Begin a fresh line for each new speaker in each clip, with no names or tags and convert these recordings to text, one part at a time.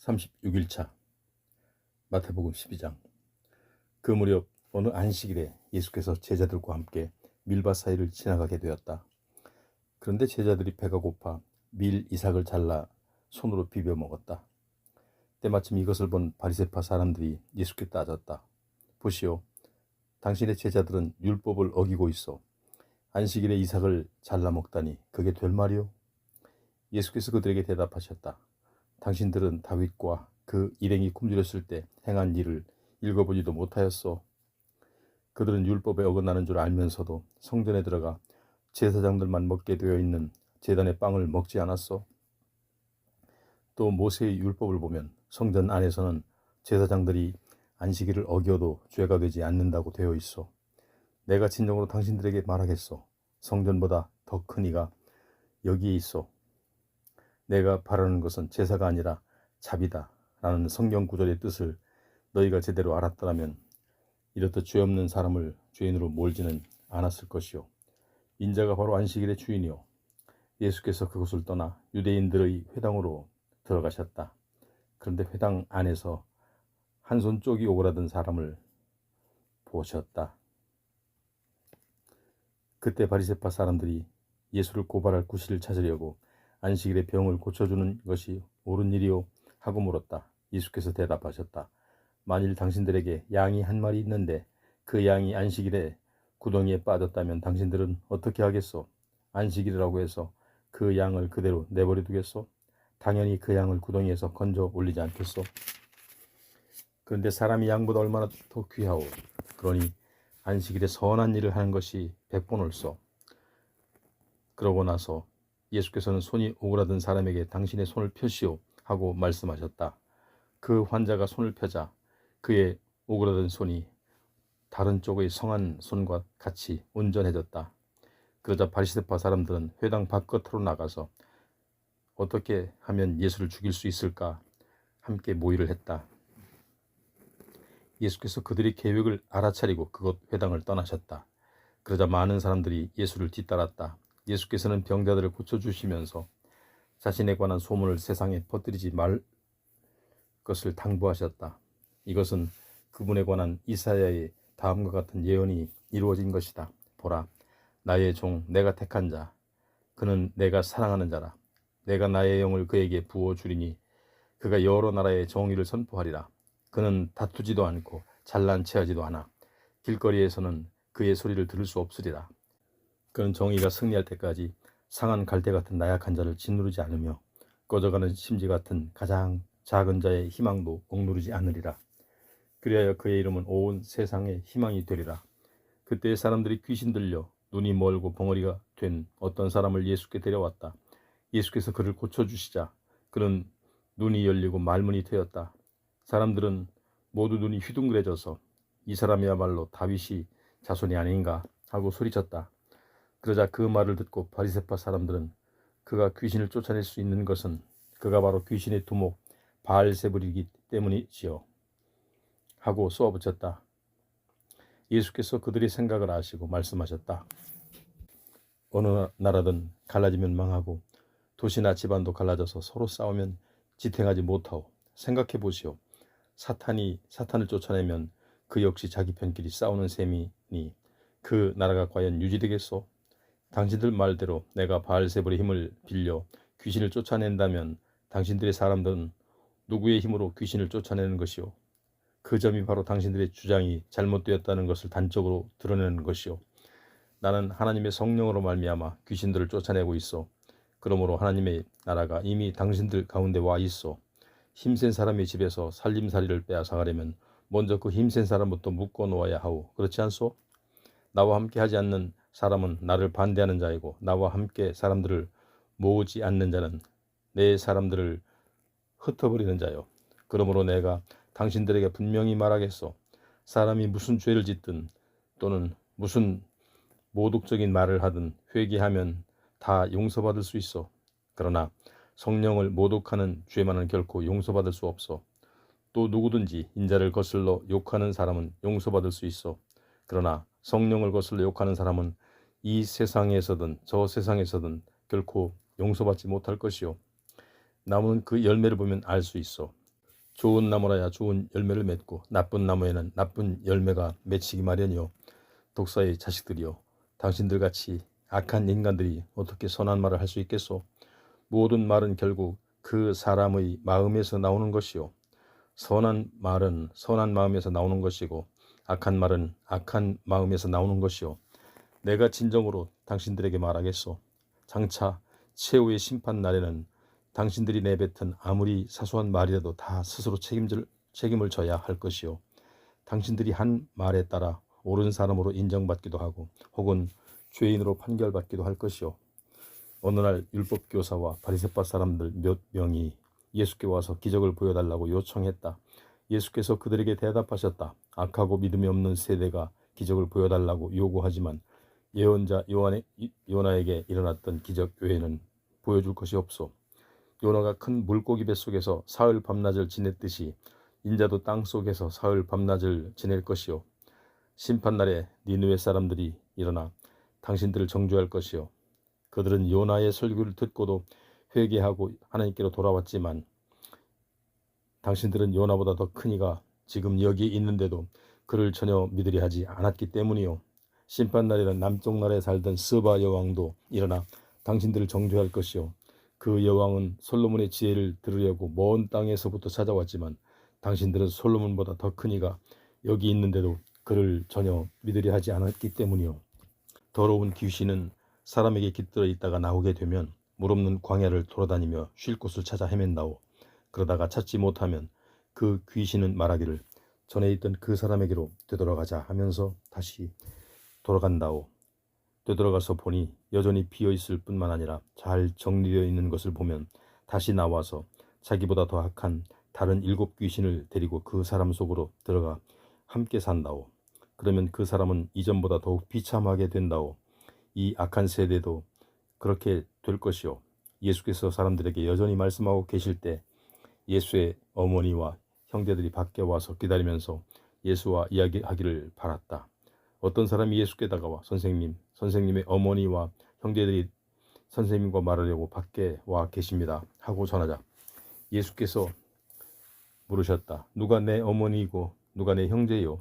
36일차 마태복음 12장. 그 무렵 어느 안식일에 예수께서 제자들과 함께 밀밭 사이를 지나가게 되었다. 그런데 제자들이 배가 고파 밀 이삭을 잘라 손으로 비벼 먹었다. 때마침 이것을 본 바리새파 사람들이 예수께 따졌다. 보시오, 당신의 제자들은 율법을 어기고 있어 안식일에 이삭을 잘라 먹다니 그게 될 말이오? 예수께서 그들에게 대답하셨다. 당신들은 다윗과 그 일행이 굶주렸을 때 행한 일을 읽어보지도 못하였소. 그들은 율법에 어긋나는 줄 알면서도 성전에 들어가 제사장들만 먹게 되어 있는 제단의 빵을 먹지 않았소. 또 모세의 율법을 보면 성전 안에서는 제사장들이 안식일을 어겨도 죄가 되지 않는다고 되어 있어. 내가 진정으로 당신들에게 말하겠소. 성전보다 더 큰 이가 여기에 있어. 내가 바라는 것은 제사가 아니라 자비다 라는 성경 구절의 뜻을 너희가 제대로 알았더라면 이렇듯 죄 없는 사람을 죄인으로 몰지는 않았을 것이요. 인자가 바로 안식일의 주인이요. 예수께서 그곳을 떠나 유대인들의 회당으로 들어가셨다. 그런데 회당 안에서 한 손 쪽이 오그라든 사람을 보셨다. 그때 바리새파 사람들이 예수를 고발할 구실을 찾으려고 안식일에 병을 고쳐주는 것이 옳은 일이요? 하고 물었다. 예수께서 대답하셨다. 만일 당신들에게 양이 한 마리 있는데 그 양이 안식일에 구덩이에 빠졌다면 당신들은 어떻게 하겠소? 안식일이라고 해서 그 양을 그대로 내버려 두겠소? 당연히 그 양을 구덩이에서 건져 올리지 않겠소? 그런데 사람이 양보다 얼마나 더 귀하오. 그러니 안식일에 선한 일을 하는 것이 100번 옳소. 그러고 나서 예수께서는 손이 오그라든 사람에게 당신의 손을 펴시오 하고 말씀하셨다. 그 환자가 손을 펴자 그의 오그라든 손이 다른 쪽의 성한 손과 같이 온전해졌다. 그러자 바리새파 사람들은 회당 바깥으로 나가서 어떻게 하면 예수를 죽일 수 있을까 함께 모의를 했다. 예수께서 그들의 계획을 알아차리고 그곳 회당을 떠나셨다. 그러자 많은 사람들이 예수를 뒤따랐다. 예수께서는 병자들을 고쳐주시면서 자신에 관한 소문을 세상에 퍼뜨리지 말 것을 당부하셨다. 이것은 그분에 관한 이사야의 다음과 같은 예언이 이루어진 것이다. 보라, 나의 종 내가 택한 자, 그는 내가 사랑하는 자라. 내가 나의 영을 그에게 부어주리니 그가 여러 나라의 정의를 선포하리라. 그는 다투지도 않고 잘난 체하지도 않아. 길거리에서는 그의 소리를 들을 수 없으리라. 그는 정의가 승리할 때까지 상한 갈대 같은 나약한 자를 짓누르지 않으며 꺼져가는 심지 같은 가장 작은 자의 희망도 억누르지 않으리라. 그리하여 그의 이름은 온 세상의 희망이 되리라. 그때 사람들이 귀신 들려 눈이 멀고 벙어리가 된 어떤 사람을 예수께 데려왔다. 예수께서 그를 고쳐주시자 그는 눈이 열리고 말문이 트였다. 사람들은 모두 눈이 휘둥그레져서 이 사람이야말로 다윗이 자손이 아닌가 하고 소리쳤다. 그러자 그 말을 듣고 바리새파 사람들은 그가 귀신을 쫓아낼 수 있는 것은 그가 바로 귀신의 두목 바알세불이기 때문이지요 하고 쏘아붙였다. 예수께서 그들의 생각을 아시고 말씀하셨다. 어느 나라든 갈라지면 망하고 도시나 집안도 갈라져서 서로 싸우면 지탱하지 못하오. 생각해 보시오. 사탄이 사탄을 쫓아내면 그 역시 자기 편끼리 싸우는 셈이니 그 나라가 과연 유지되겠소? 당신들 말대로 내가 바알세불의 힘을 빌려 귀신을 쫓아낸다면 당신들의 사람들은 누구의 힘으로 귀신을 쫓아내는 것이오? 그 점이 바로 당신들의 주장이 잘못되었다는 것을 단적으로 드러내는 것이오. 나는 하나님의 성령으로 말미암아 귀신들을 쫓아내고 있어. 그러므로 하나님의 나라가 이미 당신들 가운데 와 있어. 힘센 사람의 집에서 살림살이를 빼앗아가려면 먼저 그 힘센 사람부터 묶어 놓아야 하오. 그렇지 않소? 나와 함께 하지 않는 사람은 나를 반대하는 자이고 나와 함께 사람들을 모으지 않는 자는 내 사람들을 흩어버리는 자요. 그러므로 내가 당신들에게 분명히 말하겠소. 사람이 무슨 죄를 짓든 또는 무슨 모독적인 말을 하든 회개하면 다 용서받을 수 있어. 그러나 성령을 모독하는 죄만은 결코 용서받을 수 없어. 또 누구든지 인자를 거슬러 욕하는 사람은 용서받을 수 있어. 그러나 성령을 거슬러 욕하는 사람은 이 세상에서든 저 세상에서든 결코 용서받지 못할 것이요. 나무는 그 열매를 보면 알 수 있어. 좋은 나무라야 좋은 열매를 맺고 나쁜 나무에는 나쁜 열매가 맺히기 마련이요. 독사의 자식들이요, 당신들같이 악한 인간들이 어떻게 선한 말을 할 수 있겠소? 모든 말은 결국 그 사람의 마음에서 나오는 것이요, 선한 말은 선한 마음에서 나오는 것이고 악한 말은 악한 마음에서 나오는 것이요. 내가 진정으로 당신들에게 말하겠소. 장차 최후의 심판 날에는 당신들이 내뱉은 아무리 사소한 말이라도 다 스스로 책임을 져야 할 것이요. 당신들이 한 말에 따라 옳은 사람으로 인정받기도 하고 혹은 죄인으로 판결받기도 할 것이요. 어느 날 율법 교사와 바리새파 사람들 몇 명이 예수께 와서 기적을 보여달라고 요청했다. 예수께서 그들에게 대답하셨다. 악하고 믿음이 없는 세대가 기적을 보여달라고 요구하지만 예언자 요나에게 일어났던 기적 외에는 보여줄 것이 없소. 요나가 큰 물고기 뱃속에서 사흘 밤낮을 지냈듯이 인자도 땅속에서 사흘 밤낮을 지낼 것이요. 심판날에 니느웨 사람들이 일어나 당신들을 정죄할 것이요. 그들은 요나의 설교를 듣고도 회개하고 하나님께로 돌아왔지만 당신들은 요나보다 더 큰 이가 지금 여기에 있는데도 그를 전혀 믿으려 하지 않았기 때문이요. 심판날에는 남쪽 나라에 살던 스바 여왕도 일어나 당신들을 정죄할 것이요. 그 여왕은 솔로몬의 지혜를 들으려고 먼 땅에서부터 찾아왔지만 당신들은 솔로몬보다 더 큰 이가 여기 있는데도 그를 전혀 믿으려 하지 않았기 때문이요. 더러운 귀신은 사람에게 깃들어 있다가 나오게 되면 물 없는 광야를 돌아다니며 쉴 곳을 찾아 헤맨다오. 그러다가 찾지 못하면 그 귀신은 말하기를 전에 있던 그 사람에게로 되돌아가자 하면서 다시 돌아간다오. 되돌아가서 보니 여전히 비어있을 뿐만 아니라 잘 정리되어 있는 것을 보면 다시 나와서 자기보다 더 악한 다른 7 귀신을 데리고 그 사람 속으로 들어가 함께 산다오. 그러면 그 사람은 이전보다 더욱 비참하게 된다오. 이 악한 세대도 그렇게 될 것이요. 예수께서 사람들에게 여전히 말씀하고 계실 때 예수의 어머니와 형제들이 밖에 와서 기다리면서 예수와 이야기하기를 바랐다. 어떤 사람이 예수께 다가와 선생님의 어머니와 형제들이 선생님과 말하려고 밖에 와 계십니다 하고 전하자 예수께서 물으셨다. 누가 내 어머니이고 누가 내 형제요?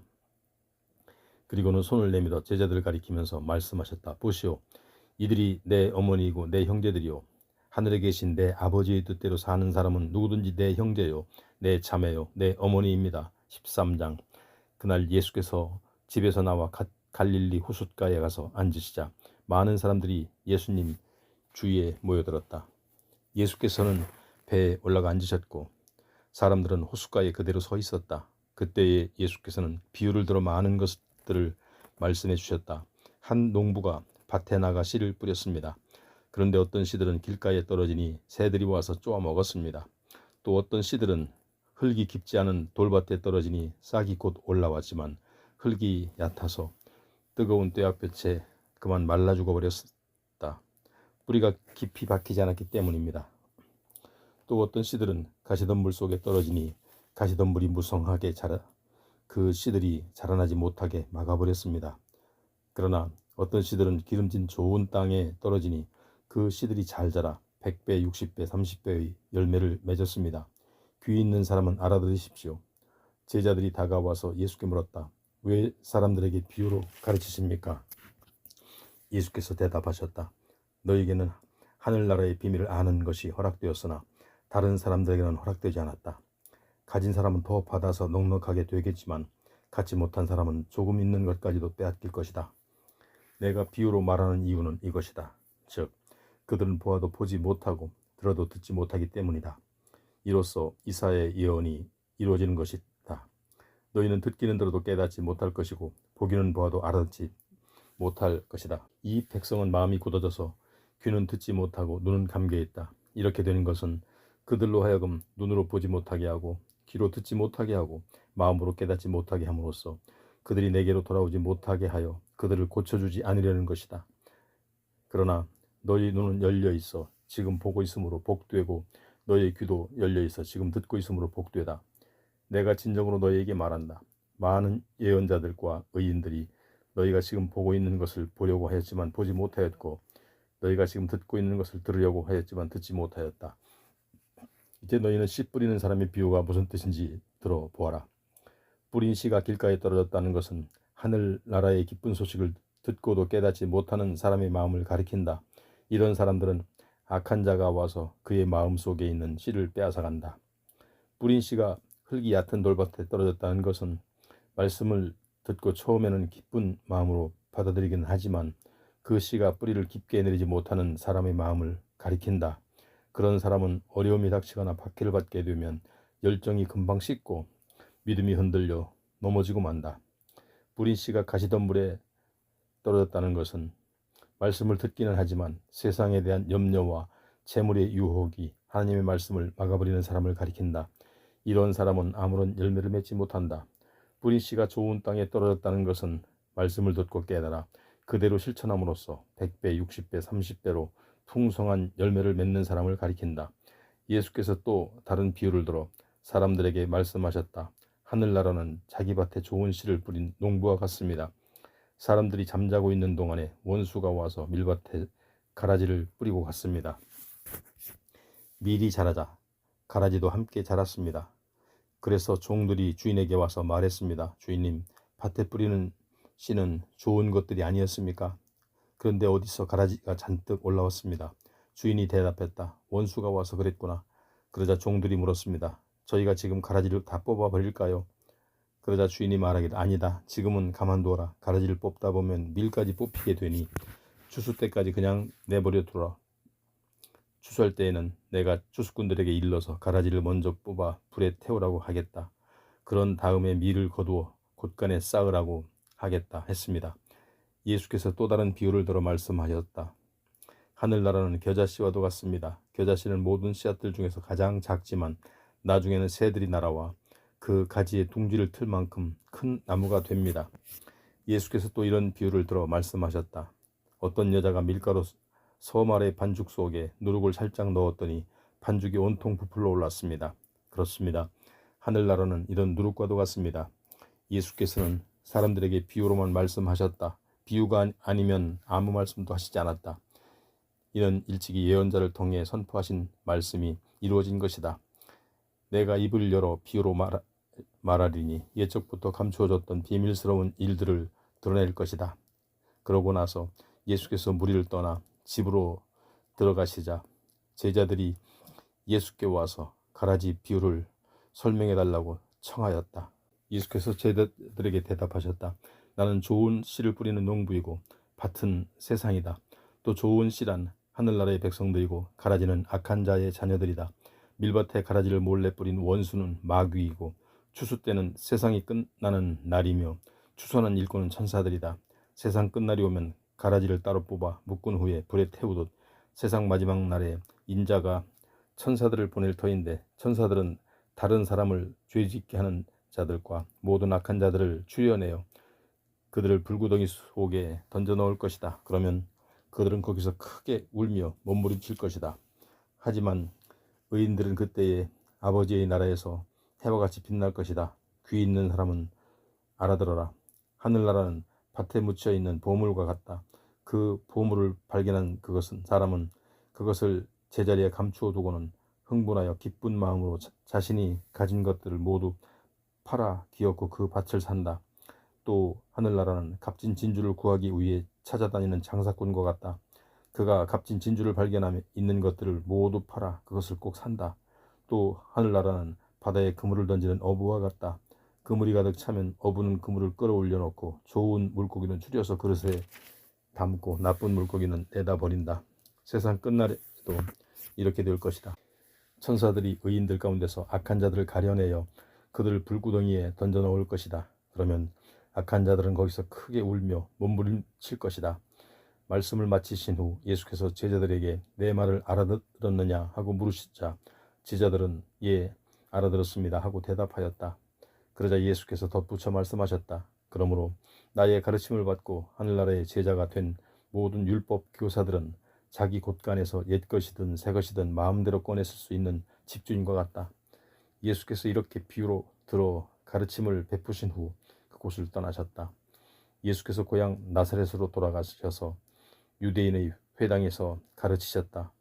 그리고는 손을 내밀어 제자들을 가리키면서 말씀하셨다. 보시오, 이들이 내 어머니이고 내 형제들이요. 하늘에 계신 내 아버지의 뜻대로 사는 사람은 누구든지 내 형제요, 내 자매요, 내 어머니입니다. 13장. 그날 예수께서 집에서 나와 갈릴리 호숫가에 가서 앉으시자 많은 사람들이 예수님 주위에 모여들었다. 예수께서는 배에 올라가 앉으셨고 사람들은 호숫가에 그대로 서 있었다. 그때에 예수께서는 비유를 들어 많은 것들을 말씀해 주셨다. 한 농부가 밭에 나가 씨를 뿌렸습니다. 그런데 어떤 씨들은 길가에 떨어지니 새들이 와서 쪼아 먹었습니다. 또 어떤 씨들은 흙이 깊지 않은 돌밭에 떨어지니 싹이 곧 올라왔지만 흙이 얕아서 뜨거운 떼약볕에 그만 말라 죽어버렸다. 뿌리가 깊이 박히지 않았기 때문입니다. 또 어떤 씨들은 가시덤불 속에 떨어지니 가시덤불이 무성하게 그 씨들이 자라나지 못하게 막아버렸습니다. 그러나 어떤 씨들은 기름진 좋은 땅에 떨어지니 그 씨들이 잘 자라 100배, 60배, 30배의 열매를 맺었습니다. 귀 있는 사람은 알아들으십시오. 제자들이 다가와서 예수께 물었다. 왜 사람들에게 비유로 가르치십니까? 예수께서 대답하셨다. 너에게는 하늘나라의 비밀을 아는 것이 허락되었으나 다른 사람들에게는 허락되지 않았다. 가진 사람은 더 받아서 넉넉하게 되겠지만 갖지 못한 사람은 조금 있는 것까지도 빼앗길 것이다. 내가 비유로 말하는 이유는 이것이다. 즉, 그들은 보아도 보지 못하고 들어도 듣지 못하기 때문이다. 이로써 이사야의 예언이 이루어지는 것이다. 너희는 듣기는 들어도 깨닫지 못할 것이고 보기는 보아도 알아듣지 못할 것이다. 이 백성은 마음이 굳어져서 귀는 듣지 못하고 눈은 감겨있다. 이렇게 되는 것은 그들로 하여금 눈으로 보지 못하게 하고 귀로 듣지 못하게 하고 마음으로 깨닫지 못하게 함으로써 그들이 내게로 돌아오지 못하게 하여 그들을 고쳐주지 않으려는 것이다. 그러나 너희 눈은 열려 있어 지금 보고 있으므로 복되고 너희의 귀도 열려 있어 지금 듣고 있으므로 복되다. 내가 진정으로 너희에게 말한다. 많은 예언자들과 의인들이 너희가 지금 보고 있는 것을 보려고 하였지만 보지 못하였고 너희가 지금 듣고 있는 것을 들으려고 하였지만 듣지 못하였다. 이제 너희는 씨 뿌리는 사람의 비유가 무슨 뜻인지 들어보아라. 뿌린 씨가 길가에 떨어졌다는 것은 하늘나라의 기쁜 소식을 듣고도 깨닫지 못하는 사람의 마음을 가리킨다. 이런 사람들은 악한 자가 와서 그의 마음 속에 있는 씨를 빼앗아간다. 뿌린 씨가 흙이 얕은 돌밭에 떨어졌다는 것은 말씀을 듣고 처음에는 기쁜 마음으로 받아들이긴 하지만 그 씨가 뿌리를 깊게 내리지 못하는 사람의 마음을 가리킨다. 그런 사람은 어려움이 닥치거나 박해를 받게 되면 열정이 금방 식고 믿음이 흔들려 넘어지고 만다. 뿌린 씨가 가시덤불에 떨어졌다는 것은 말씀을 듣기는 하지만 세상에 대한 염려와 재물의 유혹이 하나님의 말씀을 막아버리는 사람을 가리킨다. 이런 사람은 아무런 열매를 맺지 못한다. 뿌린 씨가 좋은 땅에 떨어졌다는 것은 말씀을 듣고 깨달아 그대로 실천함으로써 100배, 60배, 30배로 풍성한 열매를 맺는 사람을 가리킨다. 예수께서 또 다른 비유를 들어 사람들에게 말씀하셨다. 하늘나라는 자기 밭에 좋은 씨를 뿌린 농부와 같습니다. 사람들이 잠자고 있는 동안에 원수가 와서 밀밭에 가라지를 뿌리고 갔습니다. 밀이 자라자 가라지도 함께 자랐습니다. 그래서 종들이 주인에게 와서 말했습니다. 주인님, 밭에 뿌리는 씨는 좋은 것들이 아니었습니까? 그런데 어디서 가라지가 잔뜩 올라왔습니다. 주인이 대답했다. 원수가 와서 그랬구나. 그러자 종들이 물었습니다. 저희가 지금 가라지를 다 뽑아 버릴까요? 그러자 주인이 말하기를 아니다. 지금은 가만두어라. 가라지를 뽑다 보면 밀까지 뽑히게 되니 추수 때까지 그냥 내버려 두라. 추수할 때에는 내가 추수꾼들에게 일러서 가라지를 먼저 뽑아 불에 태우라고 하겠다. 그런 다음에 밀을 거두어 곳간에 쌓으라고 하겠다 했습니다. 예수께서 또 다른 비유를 들어 말씀하셨다. 하늘나라는 겨자씨와도 같습니다. 겨자씨는 모든 씨앗들 중에서 가장 작지만 나중에는 새들이 날아와 그 가지에 둥지를 틀 만큼 큰 나무가 됩니다. 예수께서 또 이런 비유를 들어 말씀하셨다. 어떤 여자가 밀가루 섬 아래 반죽 속에 누룩을 살짝 넣었더니 반죽이 온통 부풀러 올랐습니다. 그렇습니다. 하늘나라는 이런 누룩과도 같습니다. 예수께서는 사람들에게 비유로만 말씀하셨다. 비유가 아니면 아무 말씀도 하시지 않았다. 이는 일찍이 예언자를 통해 선포하신 말씀이 이루어진 것이다. 내가 입을 열어 비유로 말하리니 예적부터 감추어졌던 비밀스러운 일들을 드러낼 것이다. 그러고 나서 예수께서 무리를 떠나 집으로 들어가시자 제자들이 예수께 와서 가라지 비유를 설명해 달라고 청하였다. 예수께서 제자들에게 대답하셨다. 나는 좋은 씨를 뿌리는 농부이고 밭은 세상이다. 또 좋은 씨란 하늘나라의 백성들이고 가라지는 악한 자의 자녀들이다. 밀밭에 가라지를 몰래 뿌린 원수는 마귀이고 추수 때는 세상이 끝나는 날이며 추수하는 일꾼은 천사들이다. 세상 끝날이 오면 가라지를 따로 뽑아 묶은 후에 불에 태우듯 세상 마지막 날에 인자가 천사들을 보낼 터인데 천사들은 다른 사람을 죄짓게 하는 자들과 모든 악한 자들을 추려내어 그들을 불구덩이 속에 던져 넣을 것이다. 그러면 그들은 거기서 크게 울며 몸부림칠 것이다. 하지만 의인들은 그때에 아버지의 나라에서 해와 같이 빛날 것이다. 귀 있는 사람은 알아들어라. 하늘나라는 밭에 묻혀 있는 보물과 같다. 그 보물을 발견한 사람은 그것을 제자리에 감추어 두고는 흥분하여 기쁜 마음으로 자신이 가진 것들을 모두 팔아 기어코 그 밭을 산다. 또 하늘나라는 값진 진주를 구하기 위해 찾아다니는 장사꾼과 같다. 그가 값진 진주를 발견하며 있는 것들을 모두 팔아 그것을 꼭 산다. 또 하늘나라는 바다에 그물을 던지는 어부와 같다. 그물이 가득 차면 어부는 그물을 끌어올려 놓고 좋은 물고기는 추려서 그릇에 담고 나쁜 물고기는 내다 버린다. 세상 끝날에도 이렇게 될 것이다. 천사들이 의인들 가운데서 악한 자들을 가려내어 그들을 불구덩이에 던져 넣을 것이다. 그러면 악한 자들은 거기서 크게 울며 몸부림칠 것이다. 말씀을 마치신 후 예수께서 제자들에게 내 말을 알아들었느냐 하고 물으시자 제자들은 예 알아들었습니다 하고 대답하였다. 그러자 예수께서 덧붙여 말씀하셨다. 그러므로 나의 가르침을 받고 하늘나라의 제자가 된 모든 율법 교사들은 자기 곳간에서 옛것이든 새것이든 마음대로 꺼내 쓸 수 있는 집주인과 같다. 예수께서 이렇게 비유로 들어 가르침을 베푸신 후 그곳을 떠나셨다. 예수께서 고향 나사렛으로 돌아가셔서 유대인의 회당에서 가르치셨다.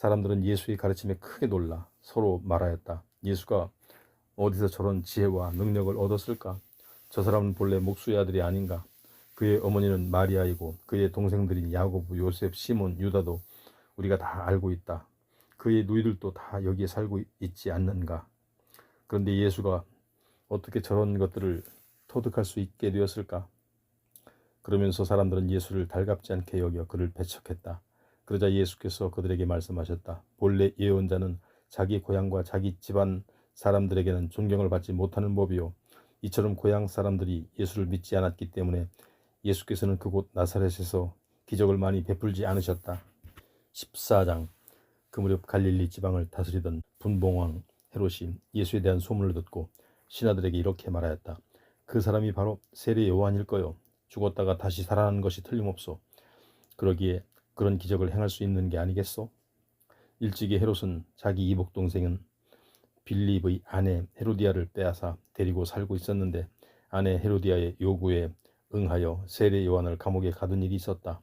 사람들은 예수의 가르침에 크게 놀라 서로 말하였다. 예수가 어디서 저런 지혜와 능력을 얻었을까? 저 사람은 본래 목수의 아들이 아닌가? 그의 어머니는 마리아이고 그의 동생들인 야고보, 요셉, 시몬, 유다도 우리가 다 알고 있다. 그의 누이들도 다 여기에 살고 있지 않는가? 그런데 예수가 어떻게 저런 것들을 터득할 수 있게 되었을까? 그러면서 사람들은 예수를 달갑지 않게 여겨 그를 배척했다. 그러자 예수께서 그들에게 말씀하셨다. 본래 예언자는 자기 고향과 자기 집안 사람들에게는 존경을 받지 못하는 법이요. 이처럼 고향 사람들이 예수를 믿지 않았기 때문에 예수께서는 그곳 나사렛에서 기적을 많이 베풀지 않으셨다. 14장. 그 무렵 갈릴리 지방을 다스리던 분봉왕 헤롯이 예수에 대한 소문을 듣고 신하들에게 이렇게 말하였다. 그 사람이 바로 세례 요한일거요. 죽었다가 다시 살아난 것이 틀림없소. 그러기에 그런 기적을 행할 수 있는 게 아니겠소? 일찍이 헤롯은 자기 이복 동생은 빌립의 아내 헤로디아를 빼앗아 데리고 살고 있었는데 아내 헤로디아의 요구에 응하여 세례 요한을 감옥에 가둔 일이 있었다.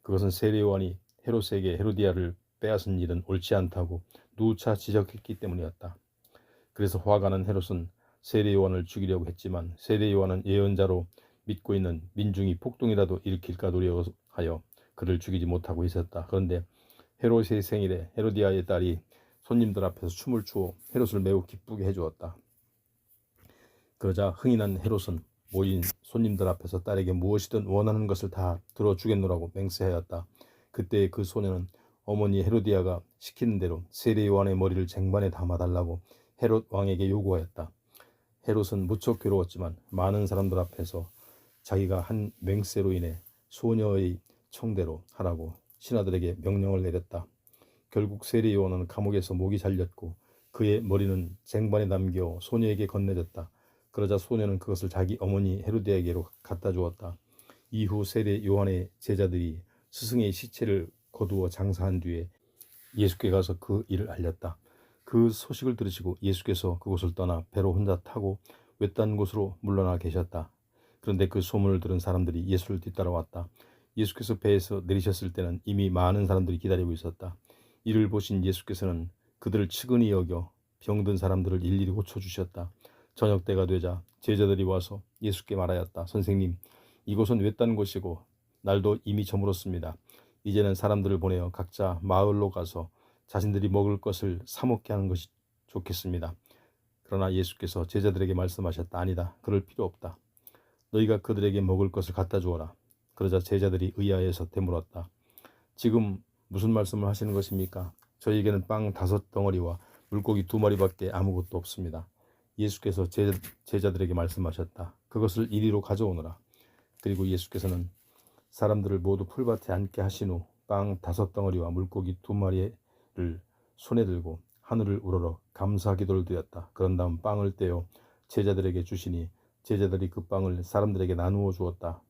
그것은 세례 요한이 헤롯에게 헤로디아를 빼앗은 일은 옳지 않다고 누차 지적했기 때문이었다. 그래서 화가 난 헤롯은 세례 요한을 죽이려고 했지만 세례 요한은 예언자로 믿고 있는 민중이 폭동이라도 일으킬까 두려워하여 그를 죽이지 못하고 있었다. 그런데 헤롯의 생일에 헤로디아의 딸이 손님들 앞에서 춤을 추어 헤롯을 매우 기쁘게 해주었다. 그러자 흥이 난 헤롯은 모인 손님들 앞에서 딸에게 무엇이든 원하는 것을 다 들어주겠노라고 맹세하였다. 그때 그 소녀는 어머니 헤로디아가 시키는 대로 세례 요한의 머리를 쟁반에 담아달라고 헤롯 왕에게 요구하였다. 헤롯은 무척 괴로웠지만 많은 사람들 앞에서 자기가 한 맹세로 인해 소녀의 청대로 하라고 신하들에게 명령을 내렸다. 결국 세례 요한은 감옥에서 목이 잘렸고 그의 머리는 쟁반에 담겨 소녀에게 건네졌다. 그러자 소녀는 그것을 자기 어머니 헤로디아에게로 갖다 주었다. 이후 세례 요한의 제자들이 스승의 시체를 거두어 장사한 뒤에 예수께 가서 그 일을 알렸다. 그 소식을 들으시고 예수께서 그곳을 떠나 배로 혼자 타고 외딴 곳으로 물러나 계셨다. 그런데 그 소문을 들은 사람들이 예수를 뒤따라왔다. 예수께서 배에서 내리셨을 때는 이미 많은 사람들이 기다리고 있었다. 이를 보신 예수께서는 그들을 측은히 여겨 병든 사람들을 일일이 고쳐주셨다. 저녁 때가 되자 제자들이 와서 예수께 말하였다. 선생님, 이곳은 외딴 곳이고 날도 이미 저물었습니다. 이제는 사람들을 보내어 각자 마을로 가서 자신들이 먹을 것을 사 먹게 하는 것이 좋겠습니다. 그러나 예수께서 제자들에게 말씀하셨다. 아니다. 그럴 필요 없다. 너희가 그들에게 먹을 것을 갖다 주어라. 그러자 제자들이 의아해서 되물었다. 지금 무슨 말씀을 하시는 것입니까? 저희에게는 빵 5덩어리와 물고기 2마리밖에 아무것도 없습니다. 예수께서 제자들에게 말씀하셨다. 그것을 이리로 가져오너라. 그리고 예수께서는 사람들을 모두 풀밭에 앉게 하신 후 빵 5덩어리와 물고기 2마리를 손에 들고 하늘을 우러러 감사 기도를 드렸다. 그런 다음 빵을 떼어 제자들에게 주시니 제자들이 그 빵을 사람들에게 나누어 주었다.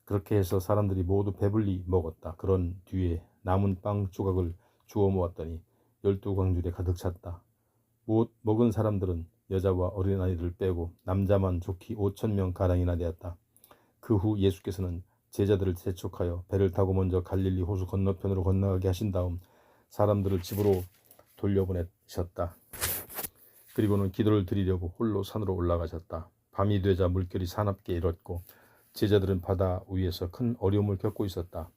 그렇게 해서 사람들이 모두 배불리 먹었다. 그런 뒤에 남은 빵 조각을 주워 모았더니 12광줄에 가득 찼다. 먹은 사람들은 여자와 어린아이들을 빼고 남자만 좋기 5,000명가량이나 되었다. 그 후 예수께서는 제자들을 재촉하여 배를 타고 먼저 갈릴리 호수 건너편으로 건너가게 하신 다음 사람들을 집으로 돌려보내셨다. 그리고는 기도를 드리려고 홀로 산으로 올라가셨다. 밤이 되자 물결이 사납게 일었고 제자들은 바다 위에서 큰 어려움을 겪고 있었다.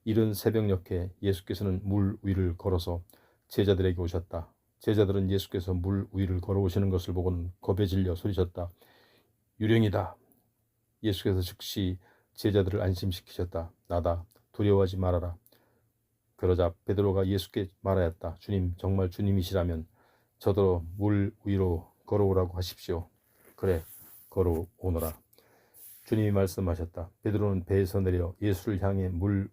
이른 새벽녘에 예수께서는 물 위를 걸어서 제자들에게 오셨다. 제자들은 예수께서 물 위를 걸어오시는 것을 보고는 겁에 질려 소리쳤다. 유령이다. 예수께서 즉시 제자들을 안심시키셨다. 나다. 두려워하지 말아라. 그러자 베드로가 예수께 말하였다. 주님, 정말 주님이시라면 저더러 물 위로 걸어오라고 하십시오. 그래, 걸어오너라. 주님이 말씀하셨다. 베드로는 배에서 내려 예수를 향해 물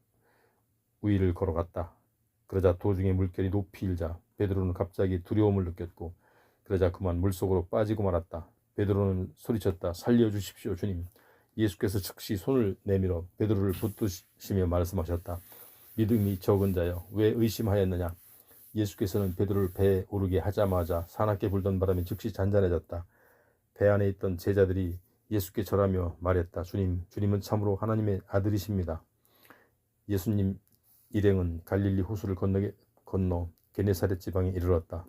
위를 걸어갔다. 그러자 도중에 물결이 높이 일자 베드로는 갑자기 두려움을 느꼈고 그러자 그만 물속으로 빠지고 말았다. 베드로는 소리쳤다. 살려주십시오, 주님. 예수께서 즉시 손을 내밀어 베드로를 붙드시며 말씀하셨다. 믿음이 적은 자여, 왜 의심하였느냐? 예수께서는 베드로를 배에 오르게 하자마자 사납게 불던 바람이 즉시 잔잔해졌다. 배 안에 있던 제자들이 예수께 절하며 말했다. 주님은 참으로 하나님의 아들이십니다. 예수님 일행은 갈릴리 호수를 건너 게네사렛 지방에 이르렀다.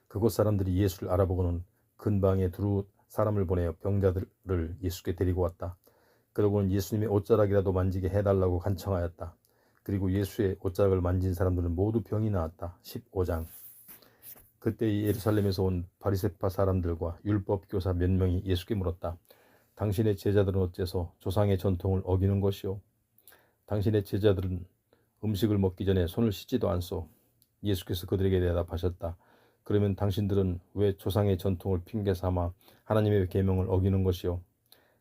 그곳 사람들이 예수를 알아보고는 근방에 두루 사람을 보내어 병자들을 예수께 데리고 왔다. 그러고는 예수님의 옷자락이라도 만지게 해달라고 간청하였다. 그리고 예수의 옷자락을 만진 사람들은 모두 병이 나았다. 15장. 그때 예루살렘에서 온 바리새파 사람들과 율법 교사 몇 명이 예수께 물었다. 당신의 제자들은 어째서 조상의 전통을 어기는 것이오? 당신의 제자들은 음식을 먹기 전에 손을 씻지도 않소. 예수께서 그들에게 대답하셨다. 그러면 당신들은 왜 조상의 전통을 핑계 삼아 하나님의 계명을 어기는 것이오?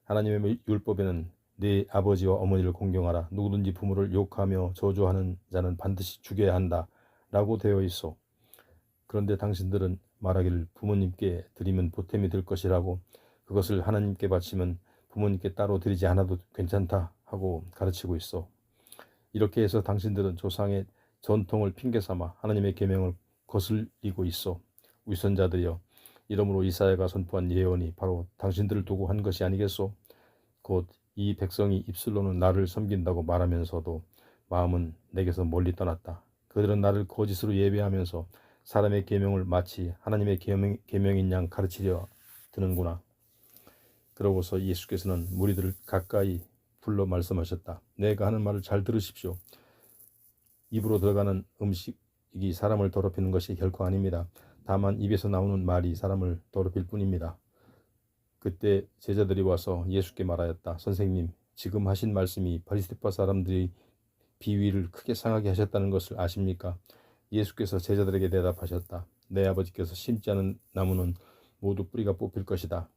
하나님의 율법에는 네 아버지와 어머니를 공경하라. 누구든지 부모를 욕하며 저주하는 자는 반드시 죽여야 한다. 라고 되어 있어. 그런데 당신들은 말하기를 부모님께 드리면 보탬이 될 것이라고, 그것을 하나님께 바치면 부모님께 따로 드리지 않아도 괜찮다 하고 가르치고 있어. 이렇게 해서 당신들은 조상의 전통을 핑계 삼아 하나님의 계명을 거슬리고 있어. 위선자들이여, 이러므로 이사야가 선포한 예언이 바로 당신들을 두고 한 것이 아니겠소? 곧 이 백성이 입술로는 나를 섬긴다고 말하면서도 마음은 내게서 멀리 떠났다. 그들은 나를 거짓으로 예배하면서 사람의 계명을 마치 하나님의 계명인 양 가르치려 드는구나. 그러고서 예수께서는 무리들을 가까이 불러 말씀하셨다. 내가 하는 말을 잘 들으십시오. 입으로 들어가는 음식이 사람을 더럽히는 것이 결코 아닙니다. 다만 입에서 나오는 말이 사람을 더럽힐 뿐입니다. 그때 제자들이 와서 예수께 말하였다. 선생님, 지금 하신 말씀이 바리새파 사람들이 비위를 크게 상하게 하셨다는 것을 아십니까? 예수께서 제자들에게 대답하셨다. 내 아버지께서 심지 않은 나무는 모두 뿌리가 뽑힐 것이다.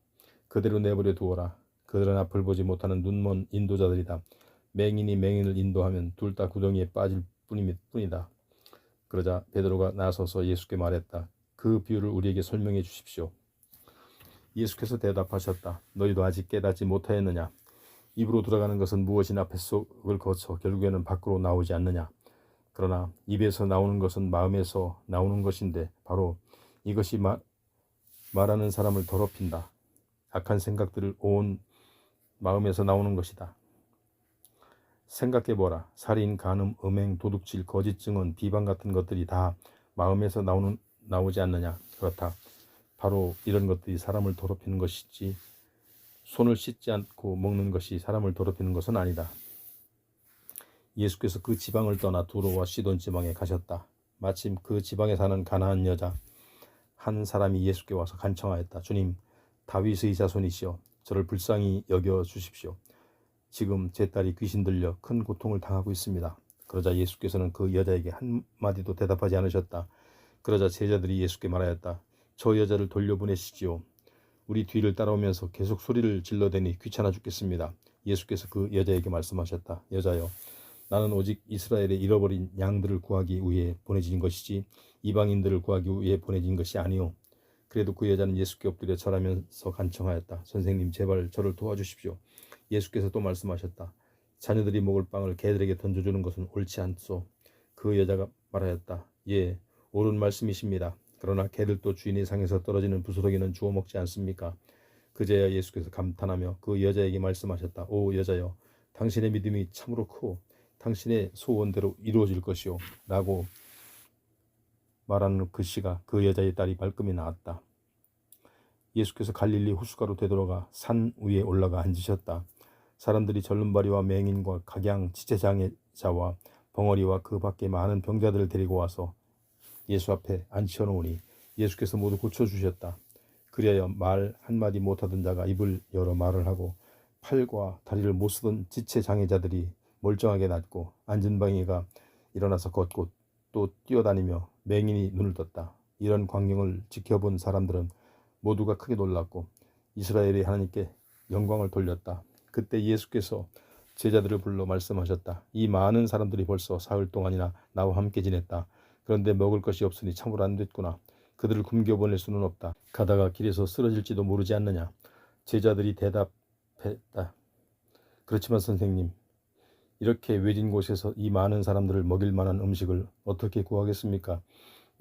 그대로 내버려 두어라. 그들은 앞을 보지 못하는 눈먼 인도자들이다. 맹인이 맹인을 인도하면 둘 다 구덩이에 빠질 뿐이다. 그러자 베드로가 나서서 예수께 말했다. 그 비유를 우리에게 설명해 주십시오. 예수께서 대답하셨다. 너희도 아직 깨닫지 못하였느냐? 입으로 들어가는 것은 무엇이나 뱃속을 거쳐 결국에는 밖으로 나오지 않느냐? 그러나 입에서 나오는 것은 마음에서 나오는 것인데 바로 이것이 말하는 사람을 더럽힌다. 악한 생각들을 온 마음에서 나오는 것이다. 생각해보라. 살인, 간음, 음행, 도둑질, 거짓 증언, 비방 같은 것들이 다 마음에서 나오지 않느냐? 그렇다. 바로 이런 것들이 사람을 더럽히는 것이지 손을 씻지 않고 먹는 것이 사람을 더럽히는 것은 아니다. 예수께서 그 지방을 떠나 두로와 시돈 지방에 가셨다. 마침 그 지방에 사는 가나안 여자 한 사람이 예수께 와서 간청하였다. 주님, 다윗의 자손이시여, 저를 불쌍히 여겨 주십시오. 지금 제 딸이 귀신 들려 큰 고통을 당하고 있습니다. 그러자 예수께서는 그 여자에게 한마디도 대답하지 않으셨다. 그러자 제자들이 예수께 말하였다. 저 여자를 돌려보내시지요. 우리 뒤를 따라오면서 계속 소리를 질러대니 귀찮아 죽겠습니다. 예수께서 그 여자에게 말씀하셨다. 여자여, 나는 오직 이스라엘의 잃어버린 양들을 구하기 위해 보내진 것이지 이방인들을 구하기 위해 보내진 것이 아니오. 그래도 그 여자는 예수께 엎드려 절하면서 간청하였다. 선생님, 제발 저를 도와주십시오. 예수께서 또 말씀하셨다. 자녀들이 먹을 빵을 개들에게 던져주는 것은 옳지 않소. 그 여자가 말하였다. 예, 옳은 말씀이십니다. 그러나 개들도 주인의 상에서 떨어지는 부스러기는 주워 먹지 않습니까? 그제야 예수께서 감탄하며 그 여자에게 말씀하셨다. 오 여자여, 당신의 믿음이 참으로 크고 당신의 소원대로 이루어질 것이오. 라고 말하는 그 시가 그 여자의 딸이 말끔히 나았다. 예수께서 갈릴리 호숫가로 되돌아가 산 위에 올라가 앉으셨다. 사람들이 절름발이와 맹인과 각양 지체장애자와 벙어리와 그 밖에 많은 병자들을 데리고 와서 예수 앞에 앉혀놓으니 예수께서 모두 고쳐주셨다. 그리하여 말 한마디 못하던 자가 입을 열어 말을 하고 팔과 다리를 못 쓰던 지체장애자들이 멀쩡하게 낫고 앉은 방이가 일어나서 걷고 또 뛰어다니며 맹인이 눈을 떴다. 이런 광경을 지켜본 사람들은 모두가 크게 놀랐고 이스라엘의 하나님께 영광을 돌렸다. 그때 예수께서 제자들을 불러 말씀하셨다. 이 많은 사람들이 벌써 사흘 동안이나 나와 함께 지냈다. 그런데 먹을 것이 없으니 참으로 안 됐구나. 그들을 굶겨보낼 수는 없다. 가다가 길에서 쓰러질지도 모르지 않느냐. 제자들이 대답했다. 그렇지만 선생님, 이렇게 외진 곳에서 이 많은 사람들을 먹일 만한 음식을 어떻게 구하겠습니까?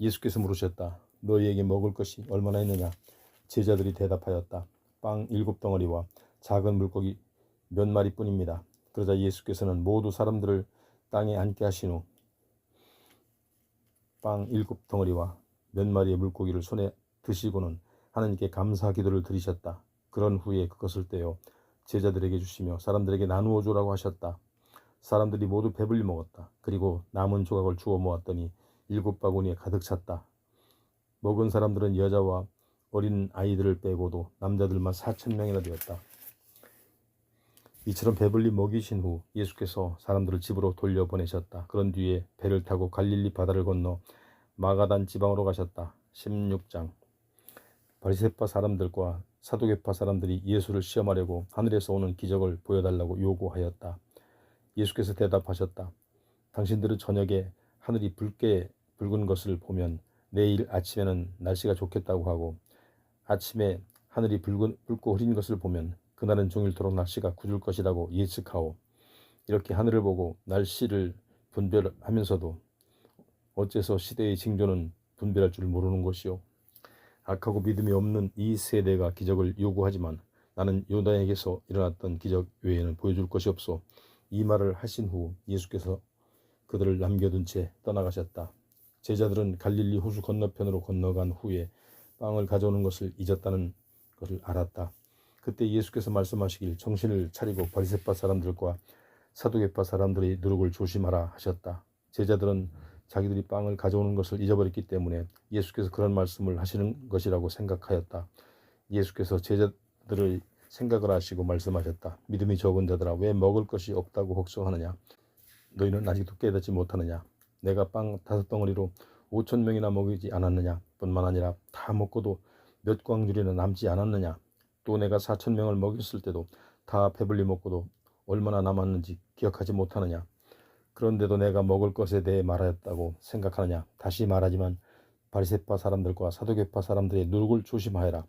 예수께서 물으셨다. 너희에게 먹을 것이 얼마나 있느냐? 제자들이 대답하였다. 빵 7덩어리와 작은 물고기 몇 마리뿐입니다. 그러자 예수께서는 모두 사람들을 땅에 앉게 하신 후 빵 7덩어리와 몇 마리의 물고기를 손에 드시고는 하나님께 감사 기도를 드리셨다. 그런 후에 그것을 떼어 제자들에게 주시며 사람들에게 나누어 주라고 하셨다. 사람들이 모두 배불리 먹었다. 그리고 남은 조각을 주워 모았더니 7바구니에 가득 찼다. 먹은 사람들은 여자와 어린 아이들을 빼고도 남자들만 4,000명이나 되었다. 이처럼 배불리 먹이신 후 예수께서 사람들을 집으로 돌려보내셨다. 그런 뒤에 배를 타고 갈릴리 바다를 건너 마가단 지방으로 가셨다. 16장. 바리새파 사람들과 사두개파 사람들이 예수를 시험하려고 하늘에서 오는 기적을 보여달라고 요구하였다. 예수께서 대답하셨다. 당신들은 저녁에 하늘이 붉은 것을 보면 내일 아침에는 날씨가 좋겠다고 하고 아침에 하늘이 붉고 흐린 것을 보면 그날은 종일토록 날씨가 굳을 것이라고 예측하오. 이렇게 하늘을 보고 날씨를 분별하면서도 어째서 시대의 징조는 분별할 줄 모르는 것이오. 악하고 믿음이 없는 이 세대가 기적을 요구하지만 나는 요나에게서 일어났던 기적 외에는 보여줄 것이 없소. 이 말을 하신 후 예수께서 그들을 남겨둔 채 떠나가셨다. 제자들은 갈릴리 호수 건너편으로 건너간 후에 빵을 가져오는 것을 잊었다는 것을 알았다. 그때 예수께서 말씀하시길 정신을 차리고 바리새파 사람들과 사두개파 사람들의 누룩을 조심하라 하셨다. 제자들은 자기들이 빵을 가져오는 것을 잊어버렸기 때문에 예수께서 그런 말씀을 하시는 것이라고 생각하였다. 예수께서 제자들의 생각을 아시고 말씀하셨다. 믿음이 적은 자들아, 왜 먹을 것이 없다고 걱정하느냐? 너희는 아직도 깨닫지 못하느냐? 내가 빵 5덩어리로 5,000명이나 먹이지 않았느냐? 뿐만 아니라 다 먹고도 몇 광줄이나 남지 않았느냐? 또 내가 4,000명을 먹였을 때도 다 배불리 먹고도 얼마나 남았는지 기억하지 못하느냐? 그런데도 내가 먹을 것에 대해 말하였다고 생각하느냐? 다시 말하지만 바리새파 사람들과 사두개파 사람들의 누룩을 조심하여라.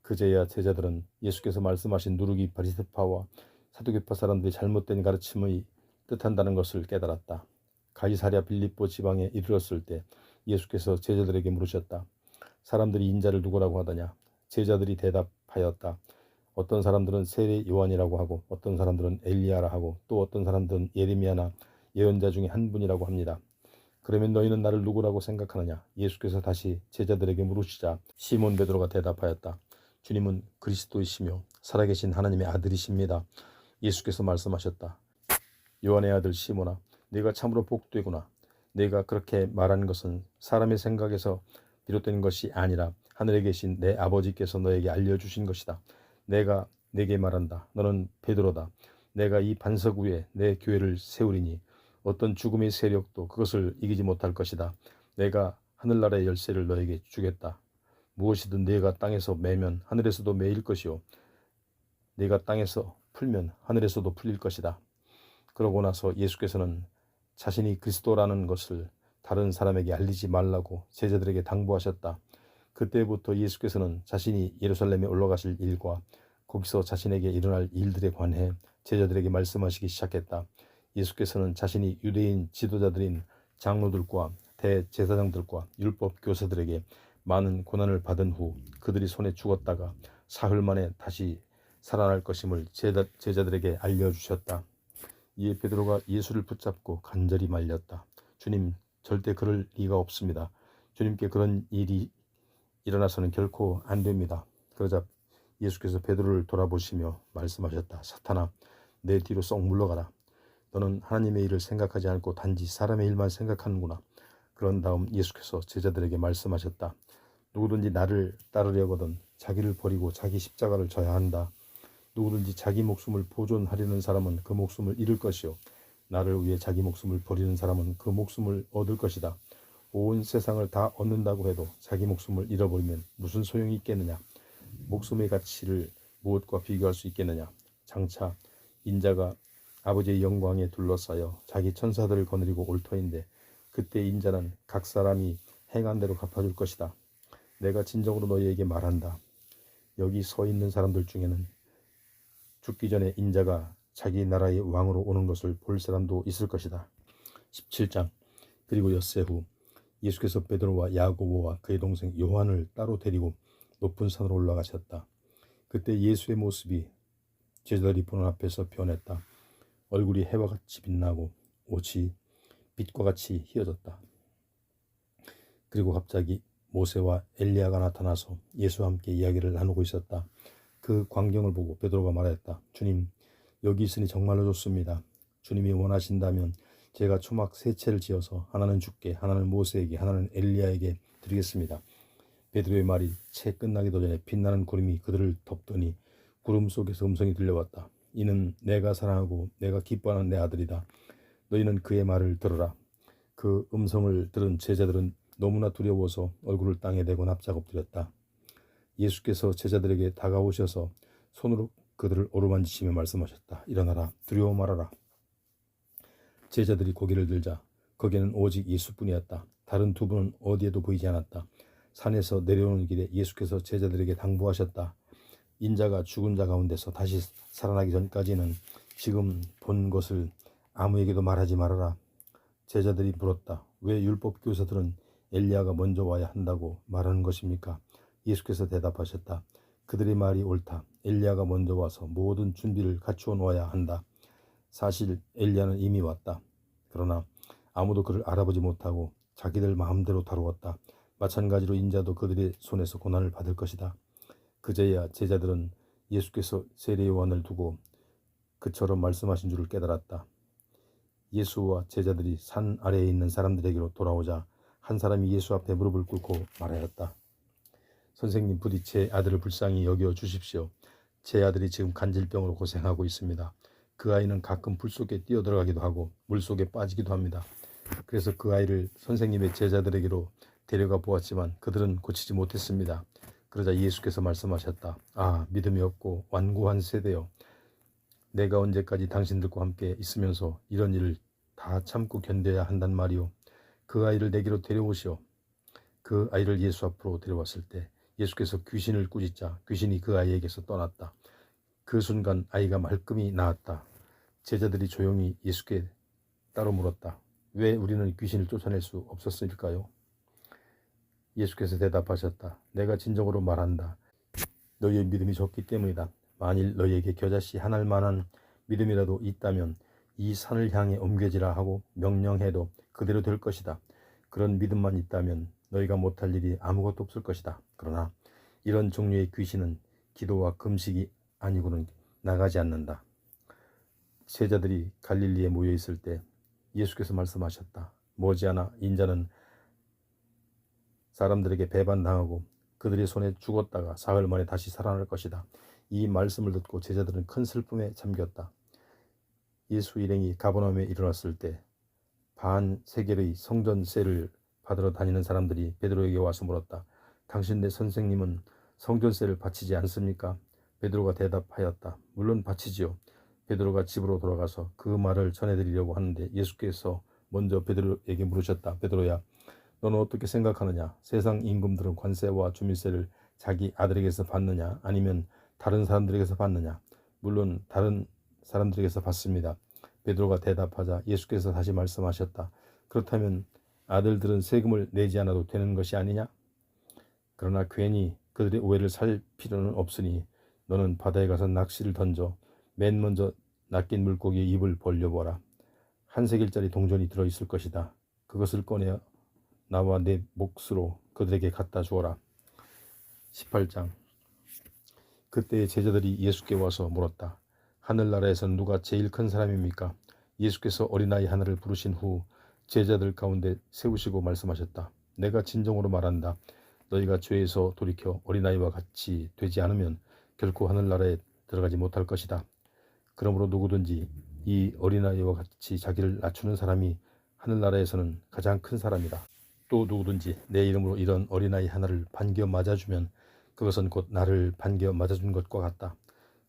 그제야 제자들은 예수께서 말씀하신 누룩이 바리새파와 사두개파 사람들의 잘못된 가르침의 뜻한다는 것을 깨달았다. 가이사랴 빌립보 지방에 이르렀을 때 예수께서 제자들에게 물으셨다. 사람들이 인자를 누구라고 하더냐? 제자들이 대답하였다. 어떤 사람들은 세례 요한이라고 하고 어떤 사람들은 엘리야라 하고 또 어떤 사람들은 예레미야나 예언자 중에 한 분이라고 합니다. 그러면 너희는 나를 누구라고 생각하느냐? 예수께서 다시 제자들에게 물으시자 시몬 베드로가 대답하였다. 주님은 그리스도이시며 살아계신 하나님의 아들이십니다. 예수께서 말씀하셨다. 요한의 아들 시몬아, 네가 참으로 복되구나. 네가 그렇게 말한 것은 사람의 생각에서 비롯된 것이 아니라 하늘에 계신 내 아버지께서 너에게 알려주신 것이다. 내가 네게 말한다. 너는 베드로다. 내가 이 반석 위에 내 교회를 세우리니 어떤 죽음의 세력도 그것을 이기지 못할 것이다. 내가 하늘나라의 열쇠를 너에게 주겠다. 무엇이든 네가 땅에서 매면 하늘에서도 매일 것이요 네가 땅에서 풀면 하늘에서도 풀릴 것이다. 그러고 나서 예수께서는 자신이 그리스도라는 것을 다른 사람에게 알리지 말라고 제자들에게 당부하셨다. 그때부터 예수께서는 자신이 예루살렘에 올라가실 일과 거기서 자신에게 일어날 일들에 관해 제자들에게 말씀하시기 시작했다. 예수께서는 자신이 유대인 지도자들인 장로들과 대제사장들과 율법 교사들에게 많은 고난을 받은 후 그들이 손에 죽었다가 사흘 만에 다시 살아날 것임을 제자들에게 알려주셨다. 이에 베드로가 예수를 붙잡고 간절히 말렸다. 주님, 절대 그럴 리가 없습니다. 주님께 그런 일이 일어나서는 결코 안 됩니다. 그러자 예수께서 베드로를 돌아보시며 말씀하셨다. 사탄아, 내 뒤로 쏙 물러가라. 너는 하나님의 일을 생각하지 않고 단지 사람의 일만 생각하는구나. 그런 다음 예수께서 제자들에게 말씀하셨다. 누구든지 나를 따르려거든 자기를 버리고 자기 십자가를 져야 한다. 누구든지 자기 목숨을 보존하려는 사람은 그 목숨을 잃을 것이요 나를 위해 자기 목숨을 버리는 사람은 그 목숨을 얻을 것이다. 온 세상을 다 얻는다고 해도 자기 목숨을 잃어버리면 무슨 소용이 있겠느냐? 목숨의 가치를 무엇과 비교할 수 있겠느냐? 장차 인자가 아버지의 영광에 둘러싸여 자기 천사들을 거느리고 올 터인데 그때 인자는 각 사람이 행한 대로 갚아줄 것이다. 내가 진정으로 너희에게 말한다. 여기 서 있는 사람들 중에는 죽기 전에 인자가 자기 나라의 왕으로 오는 것을 볼 사람도 있을 것이다. 17장. 그리고 엿새 후 예수께서 베드로와 야고보와 그의 동생 요한을 따로 데리고 높은 산으로 올라가셨다. 그때 예수의 모습이 제자들이 보는 앞에서 변했다. 얼굴이 해와 같이 빛나고 옷이 빛과 같이 휘어졌다. 그리고 갑자기 모세와 엘리야가 나타나서 예수와 함께 이야기를 나누고 있었다. 그 광경을 보고 베드로가 말하였다. 주님, 여기 있으니 정말로 좋습니다. 주님이 원하신다면 제가 초막 세 채를 지어서 하나는 주께, 하나는 모세에게, 하나는 엘리야에게 드리겠습니다. 베드로의 말이 채 끝나기도 전에 빛나는 구름이 그들을 덮더니 구름 속에서 음성이 들려왔다. 이는 내가 사랑하고 내가 기뻐하는 내 아들이다. 너희는 그의 말을 들어라. 그 음성을 들은 제자들은 너무나 두려워서 얼굴을 땅에 대고 납작 엎드렸다. 예수께서 제자들에게 다가오셔서 손으로 그들을 어루만지시며 말씀하셨다. 일어나라, 두려워 말아라. 제자들이 고개를 들자 거기에는 오직 예수뿐이었다. 다른 두 분은 어디에도 보이지 않았다. 산에서 내려오는 길에 예수께서 제자들에게 당부하셨다. 인자가 죽은 자 가운데서 다시 살아나기 전까지는 지금 본 것을 아무에게도 말하지 말아라. 제자들이 물었다. 왜 율법 교사들은 엘리야가 먼저 와야 한다고 말하는 것입니까? 예수께서 대답하셨다. 그들의 말이 옳다. 엘리야가 먼저 와서 모든 준비를 갖추어 놓아야 한다. 사실 엘리야는 이미 왔다. 그러나 아무도 그를 알아보지 못하고 자기들 마음대로 다루었다. 마찬가지로 인자도 그들의 손에서 고난을 받을 것이다. 그제야 제자들은 예수께서 세례 요한을 두고 그처럼 말씀하신 줄을 깨달았다. 예수와 제자들이 산 아래에 있는 사람들에게로 돌아오자 한 사람이 예수 앞에 무릎을 꿇고 말하였다. 선생님, 부디 제 아들을 불쌍히 여겨 주십시오. 제 아들이 지금 간질병으로 고생하고 있습니다. 그 아이는 가끔 불 속에 뛰어들어가기도 하고 물 속에 빠지기도 합니다. 그래서 그 아이를 선생님의 제자들에게로 데려가 보았지만 그들은 고치지 못했습니다. 그러자 예수께서 말씀하셨다. 아, 믿음이 없고 완고한 세대여. 내가 언제까지 당신들과 함께 있으면서 이런 일을 다 참고 견뎌야 한단 말이오. 그 아이를 내게로 데려오시오. 그 아이를 예수 앞으로 데려왔을 때 예수께서 귀신을 꾸짖자 귀신이 그 아이에게서 떠났다. 그 순간 아이가 말끔히 나았다. 제자들이 조용히 예수께 따로 물었다. 왜 우리는 귀신을 쫓아낼 수 없었을까요? 예수께서 대답하셨다. 내가 진정으로 말한다. 너희의 믿음이 적기 때문이다. 만일 너희에게 겨자씨 한 알만한 믿음이라도 있다면 이 산을 향해 옮겨지라 하고 명령해도 그대로 될 것이다. 그런 믿음만 있다면 너희가 못할 일이 아무것도 없을 것이다. 그러나 이런 종류의 귀신은 기도와 금식이 아니고는 나가지 않는다. 제자들이 갈릴리에 모여 있을 때 예수께서 말씀하셨다. 머지않아 인자는 사람들에게 배반당하고 그들의 손에 죽었다가 사흘 만에 다시 살아날 것이다. 이 말씀을 듣고 제자들은 큰 슬픔에 잠겼다. 예수 일행이 가버나움에 일어났을 때 반 세겔의 성전세를 받으러 다니는 사람들이 베드로에게 와서 물었다. 당신네 선생님은 성전세를 바치지 않습니까? 베드로가 대답하였다. 물론 바치지요. 베드로가 집으로 돌아가서 그 말을 전해드리려고 하는데 예수께서 먼저 베드로에게 물으셨다. 베드로야, 너는 어떻게 생각하느냐? 세상 임금들은 관세와 주민세를 자기 아들에게서 받느냐? 아니면 다른 사람들에게서 받느냐? 물론 다른 사람들에게서 받습니다. 베드로가 대답하자 예수께서 다시 말씀하셨다. 그렇다면 아들들은 세금을 내지 않아도 되는 것이 아니냐? 그러나 괜히 그들의 오해를 살 필요는 없으니 너는 바다에 가서 낚시를 던져 맨 먼저 낚인 물고기의 입을 벌려보라. 한 세겔짜리 동전이 들어있을 것이다. 그것을 꺼내 나와 내 몫으로 그들에게 갖다 주어라. 18장. 그때 제자들이 예수께 와서 물었다. 하늘나라에서는 누가 제일 큰 사람입니까? 예수께서 어린아이 하나를 부르신 후 제자들 가운데 세우시고 말씀하셨다. 내가 진정으로 말한다. 너희가 죄에서 돌이켜 어린아이와 같이 되지 않으면 결코 하늘나라에 들어가지 못할 것이다. 그러므로 누구든지 이 어린아이와 같이 자기를 낮추는 사람이 하늘나라에서는 가장 큰 사람이다. 또 누구든지 내 이름으로 이런 어린아이 하나를 반겨 맞아주면 그것은 곧 나를 반겨 맞아준 것과 같다.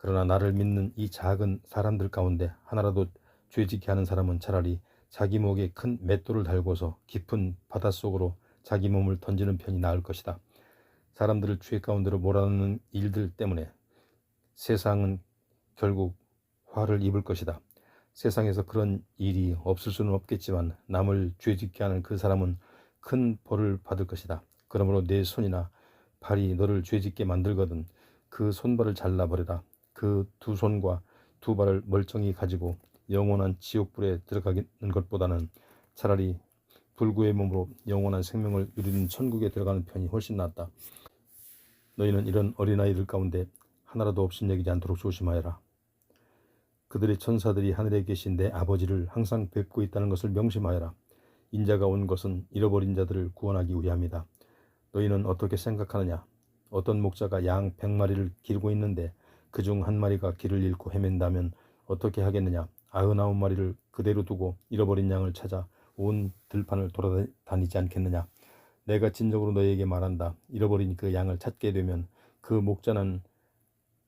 그러나 나를 믿는 이 작은 사람들 가운데 하나라도 죄짓게 하는 사람은 차라리 자기 목에 큰 맷돌을 달고서 깊은 바닷속으로 자기 몸을 던지는 편이 나을 것이다. 사람들을 죄 가운데로 몰아넣는 일들 때문에 세상은 결국 화를 입을 것이다. 세상에서 그런 일이 없을 수는 없겠지만 남을 죄짓게 하는 그 사람은 큰 벌을 받을 것이다. 그러므로 내 손이나 발이 너를 죄짓게 만들거든 그 손발을 잘라버려라. 그 두 손과 두 발을 멀쩡히 가지고 영원한 지옥불에 들어가는 것보다는 차라리 불구의 몸으로 영원한 생명을 누리는 천국에 들어가는 편이 훨씬 낫다. 너희는 이런 어린아이들 가운데 하나라도 없인 여기지 않도록 조심하여라. 그들의 천사들이 하늘에 계신 내 아버지를 항상 뵙고 있다는 것을 명심하여라. 인자가 온 것은 잃어버린 자들을 구원하기 위함이다. 너희는 어떻게 생각하느냐? 어떤 목자가 양 100마리를 기르고 있는데 그중 한 마리가 길을 잃고 헤맨다면 어떻게 하겠느냐? 99마리를 그대로 두고 잃어버린 양을 찾아 온 들판을 돌아다니지 않겠느냐? 내가 진정으로 너희에게 말한다. 잃어버린 그 양을 찾게 되면 그 목자는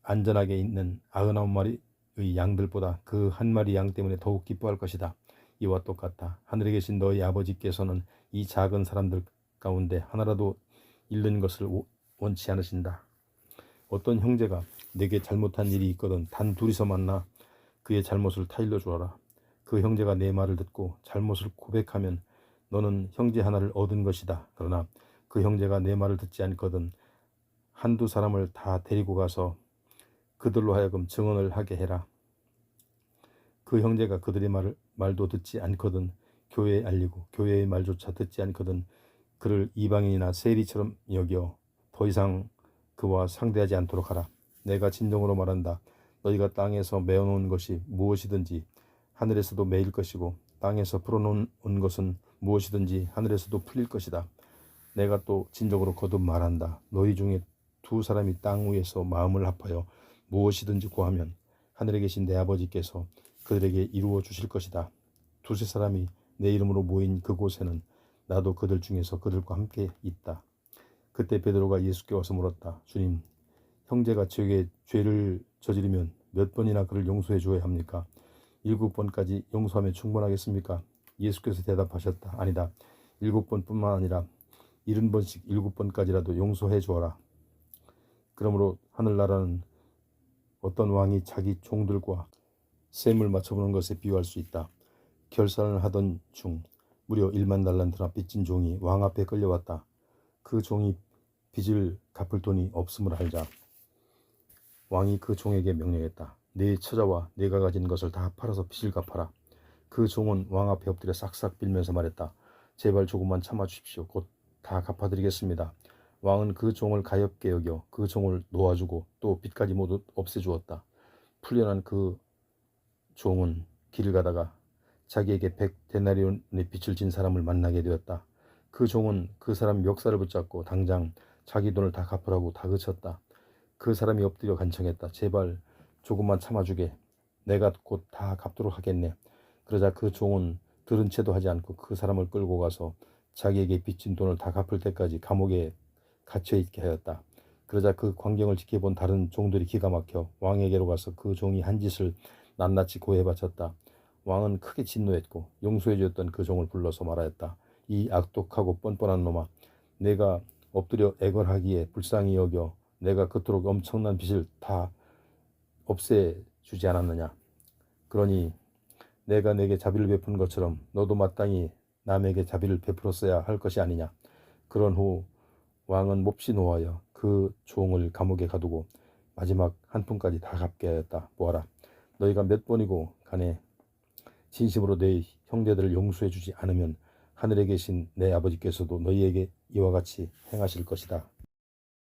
안전하게 있는 99마리의 양들보다 그 한 마리 양 때문에 더욱 기뻐할 것이다. 이와 똑같다. 하늘에 계신 너희 아버지께서는 이 작은 사람들 가운데 하나라도 잃는 것을 원치 않으신다. 어떤 형제가 내게 잘못한 일이 있거든 단 둘이서 만나 그의 잘못을 타일러 주어라. 그 형제가 내 말을 듣고 잘못을 고백하면 너는 형제 하나를 얻은 것이다. 그러나 그 형제가 내 말을 듣지 않거든 한두 사람을 다 데리고 가서 그들로 하여금 증언을 하게 해라. 그 형제가 그들의 말도 듣지 않거든 교회에 알리고 교회의 말조차 듣지 않거든 그를 이방인이나 세리처럼 여겨 더 이상 그와 상대하지 않도록 하라. 내가 진정으로 말한다. 너희가 땅에서 메어놓은 것이 무엇이든지 하늘에서도 메일 것이고 땅에서 풀어놓은 것은 무엇이든지 하늘에서도 풀릴 것이다. 내가 또 진정으로 거듭 말한다. 너희 중에 두 사람이 땅 위에서 마음을 합하여 무엇이든지 구하면 하늘에 계신 내 아버지께서 그들에게 이루어 주실 것이다. 두세 사람이 내 이름으로 모인 그곳에는 나도 그들 중에서 그들과 함께 있다. 그때 베드로가 예수께 와서 물었다. 주님, 형제가 저에게 죄를 저지르면 몇 번이나 그를 용서해 주어야 합니까? 7번까지 용서하면 충분하겠습니까? 예수께서 대답하셨다. 아니다. 7번뿐만 아니라 70번씩 7번까지라도 용서해 주어라. 그러므로 하늘나라는 어떤 왕이 자기 종들과 셈을 맞춰보는 것에 비유할 수 있다. 결산을 하던 중 무려 1만 달란트나 빚진 종이 왕 앞에 끌려왔다. 그 종이 빚을 갚을 돈이 없음을 알자 왕이 그 종에게 명령했다. 네 처자와 네가 가진 것을 다 팔아서 빚을 갚아라. 그 종은 왕 앞에 엎드려 싹싹 빌면서 말했다. 제발 조금만 참아주십시오. 곧 다 갚아드리겠습니다. 왕은 그 종을 가엾게 여겨 그 종을 놓아주고 또 빚까지 모두 없애주었다. 풀려난 그 종은 길을 가다가 자기에게 100데나리온의 빚을 진 사람을 만나게 되었다. 그 종은 그 사람 멱살을 붙잡고 당장 자기 돈을 다 갚으라고 다그쳤다. 그 사람이 엎드려 간청했다. 제발 조금만 참아주게. 내가 곧 다 갚도록 하겠네. 그러자 그 종은 들은 채도 하지 않고 그 사람을 끌고 가서 자기에게 빚진 돈을 다 갚을 때까지 감옥에 갇혀있게 하였다. 그러자 그 광경을 지켜본 다른 종들이 기가 막혀 왕에게로 가서 그 종이 한 짓을 낱낱이 고해 바쳤다. 왕은 크게 진노했고 용서해 주었던 그 종을 불러서 말하였다. 이 악독하고 뻔뻔한 놈아, 내가 엎드려 애걸하기에 불쌍히 여겨 내가 그토록 엄청난 빚을 다 없애주지 않았느냐. 그러니 내가 내게 자비를 베푼 것처럼 너도 마땅히 남에게 자비를 베풀었어야 할 것이 아니냐. 그런 후 왕은 몹시 노하여 그 종을 감옥에 가두고 마지막 한 푼까지 다 갚게 하였다. 보아라, 너희가 몇 번이고 간에 진심으로 내 형제들을 용서해 주지 않으면 하늘에 계신 내 아버지께서도 너희에게 이와 같이 행하실 것이다.